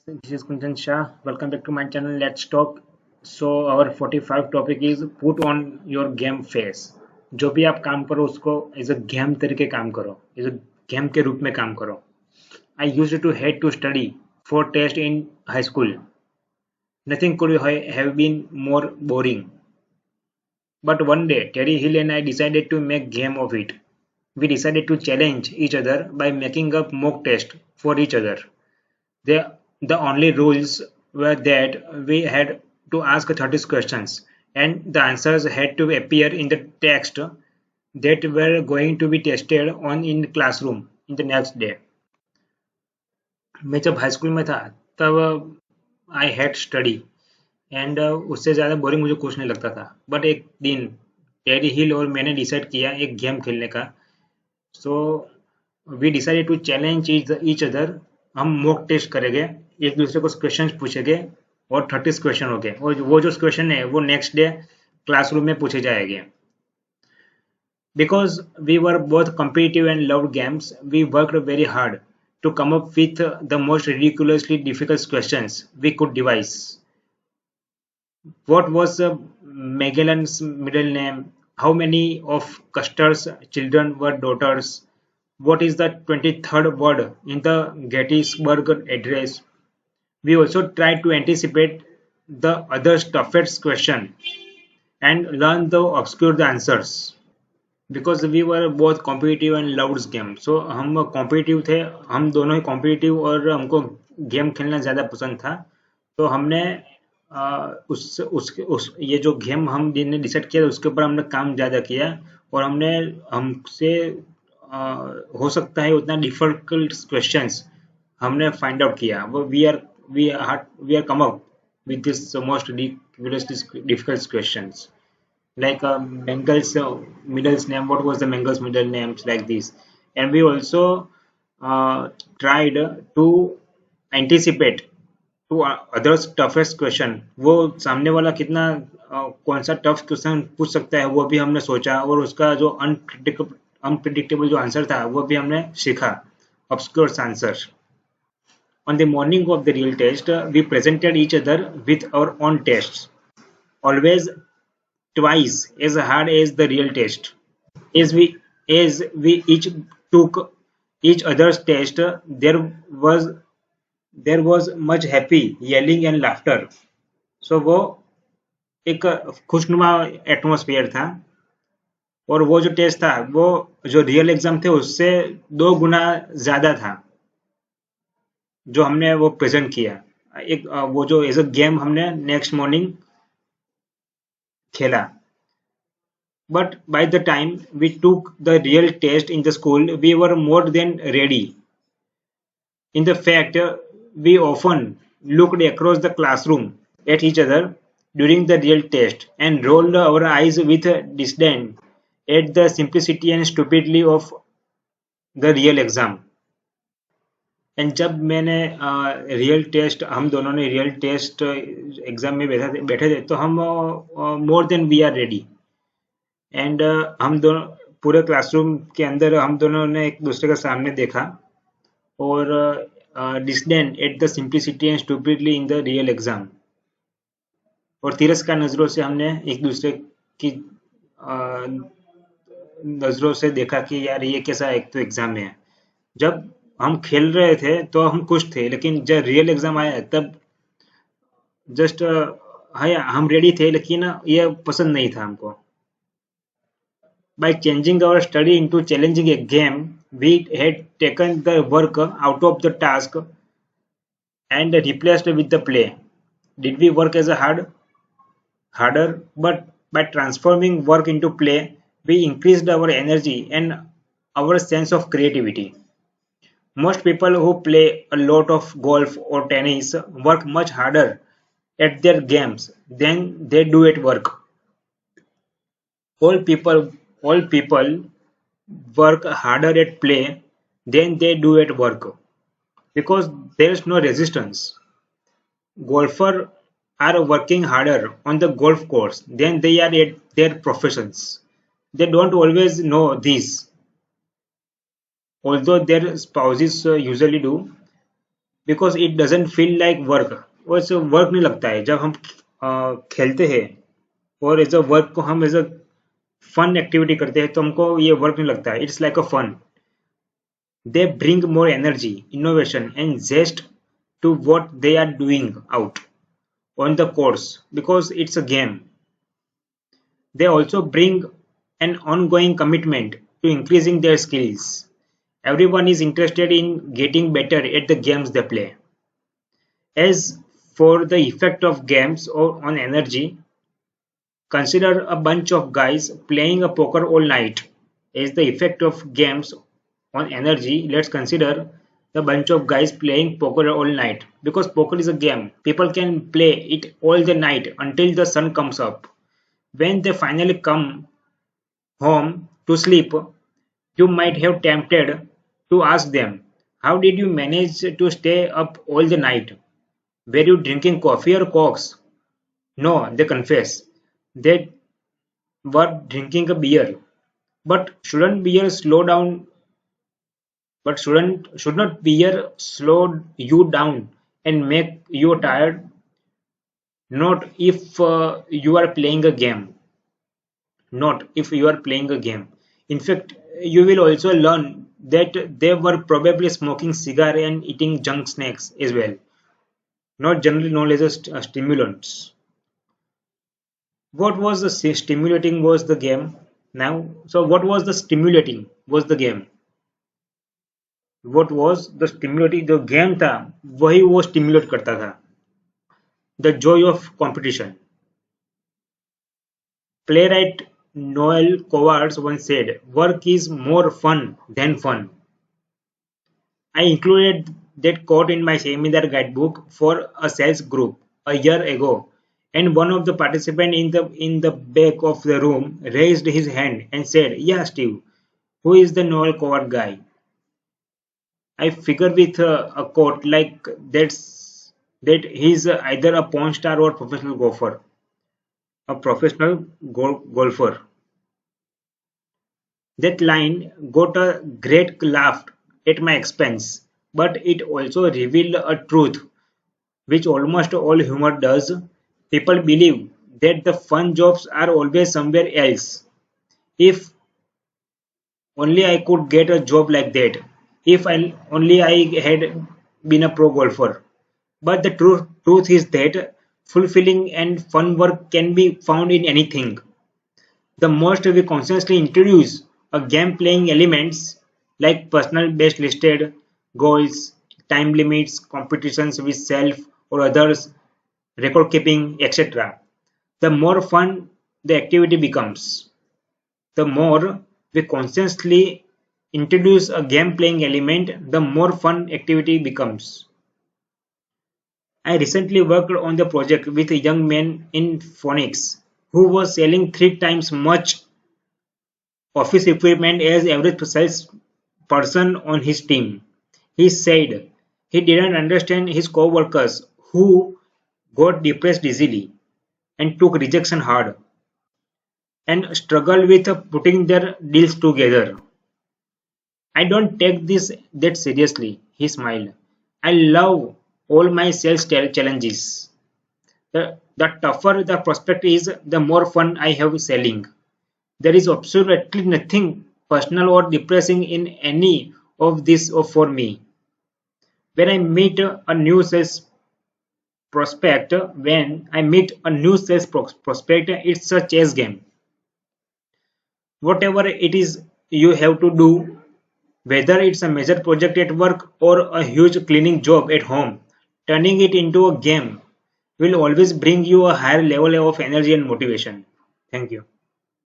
This is Kunjan Shah. Welcome back to my channel. Let's talk. So our 45 topic is put on your game face. जो भी आप काम करो उसको as a game तरीके काम करो, एज अ गेम के रूप में काम करो. I used to hate to study for test in high school. Nothing could have been more boring. But one day, Terry Hill and I decided to make game of it. We decided to challenge each other by making up mock tests for each other. The only rules were that we had to ask 30 questions and the answers had to appear in the text that were going to be tested on in the classroom in the next day. मैं जब high school में था तब I had study and उससे ज़्यादा boring मुझे कुछ नहीं लगता था. बट एक दिन टेरी हिल और मैंने डिसाइड किया एक गेम खेलने का. So we decided to challenge each other. हम मॉक टेस्ट करेंगे, एक दूसरे को क्वेश्चन पूछेंगे और 30 क्वेश्चन हो गए और वो जो क्वेश्चन है वो नेक्स्ट डे क्लासरूम में पूछे जाएंगे. Because we were both competitive and loved games, we worked very hard to come up with the most ridiculously difficult questions we could devise. What was Magellan's middle name? How many of Custer's children were daughters? What is the 23rd word in the Gettysburg Address? We also tried to anticipate the other's toughest question and learn the obscure answers. Because we were both competitive and loved game. So हम competitive थे, हम दोनों ही competitive और हमको game खेलना ज़्यादा पसंद था. तो हमने उस ये जो गेम हम जिन्हें डिसाइड किया उसके ऊपर हमने काम ज़्यादा किया और हमने हमसे हो सकता है उतना डिफिकल्ट क्वेश्चंस हमने फाइंड आउट किया. वो we are come up with this most difficult questions. Like Mengel's middle name, what was the Mengel's middle names, like this. And we also tried to anticipate to others toughest question. वो सामने वाला कितना कौन सा tough question पूछ सकता है वो भी हमने सोचा और उसका जो अनप्रिडिक्टेबल जो आंसर था वो भी हमने सीखा. obscure answer. On the morning of the real test, we presented each other with our own tests. Always twice as hard as the real test. As we each took each other's test, there was much happy yelling and laughter. So वो एक खुशनुमा atmosphere था और वो जो test था वो जो रियल एग्जाम थे उससे 2 गुना ज्यादा था जो हमने वो प्रेजेंट किया. एक वो जो एज अ गेम हमने नेक्स्ट मॉर्निंग खेला. But by the time we took the real test in the school, we were more than ready. In the fact, we often looked across the classroom at each other during the real test and rolled our eyes with disdain at the simplicity and stupidity of the real exam. And जब मैंने real test हम दोनों ने real test exam में बैठे थे तो हम more than we are ready. And हम दोनों पूरे क्लासरूम के अंदर हम दोनों ने एक दूसरे के सामने देखा और disdain at the simplicity and stupidly in the real exam. और तिरस्कार नज़रों से हमने एक दूसरे की नज़रों से देखा कि यार ये कैसा एक तो एग्जाम है. जब हम खेल रहे थे तो हम खुश थे लेकिन जब रियल एग्जाम आया तब जस्ट हाँ हम रेडी थे लेकिन ये पसंद नहीं था हमको. By changing our study into challenging a game, we had taken the work out of the task and replaced with the play. Did we work as a harder? But by transforming work into play, we increased our energy and our sense of creativity. Most people who play a lot of golf or tennis work much harder at their games than they do at work. All people work harder at play than they do at work because there is no resistance. Golfers are working harder on the golf course than they are at their professions. They don't always know this, although their spouses usually do. Because it doesn't feel like work. वो ऐसे work नहीं लगता है जब हम खेलते हैं, और एज अ वर्क को हम एज अ फन एक्टिविटी करते हैं तो हमको ये वर्क नहीं लगता है, it's like a fun. They bring more energy, innovation and zest to what they are doing out on the course because it's a game. They also bring an ongoing commitment to increasing their skills. Everyone is interested in getting better at the games they play. As for the effect of games on energy, consider a bunch of guys playing a poker all night. As the effect of games on energy, let's consider the bunch of guys playing poker all night. Because poker is a game, people can play it all the night until the sun comes up. When they finally come home to sleep, you might have tempted to ask them, how did you manage to stay up all the night? Were you drinking coffee or cokes? No, they confess. They were drinking a beer. But shouldn't beer slow down? But should not beer slow you down and make you tired? Not if you are playing a game. Not if you are playing a game. In fact, you will also learn that they were probably smoking cigar and eating junk snacks as well, not generally known as stimulants. What was the stimulating was the game now? So what was the stimulating was the game? What was the stimulating जो game था वही वो stimulate करता था. The joy of competition. Playwright Noel Coward once said, "Work is more fun than fun." I included that quote in my seminar guidebook for a sales group a year ago, and one of the participants in the back of the room raised his hand and said, "Yeah, Steve, who is the Noel Coward guy?" I figure with a quote like that he's either a porn star or professional golfer. A professional golfer. That line got a great laugh at my expense, but it also revealed a truth which almost all humor does. People believe that the fun jobs are always somewhere else. If only I could get a job like that. If only I had been a pro golfer. But the truth is that fulfilling and fun work can be found in anything. The most we consciously introduce a game playing elements like personal best listed, goals, time limits, competitions with self or others, record keeping, etc. The more fun the activity becomes. The more we consciously introduce a game playing element, the more fun activity becomes. I recently worked on the project with a young man in Phoenix who was selling three times much office equipment as average sales person on his team. He said he didn't understand his co-workers who got depressed easily and took rejection hard and struggled with putting their deals together. I don't take this that seriously, he smiled. I love all my sales challenges. The tougher the prospect is, the more fun I have selling. There is absolutely nothing personal or depressing in any of this for me. When I meet a new sales prospect, it's a chess game. Whatever it is you have to do, whether it's a major project at work or a huge cleaning job at home, turning it into a game will always bring you a higher level of energy and motivation. Thank you.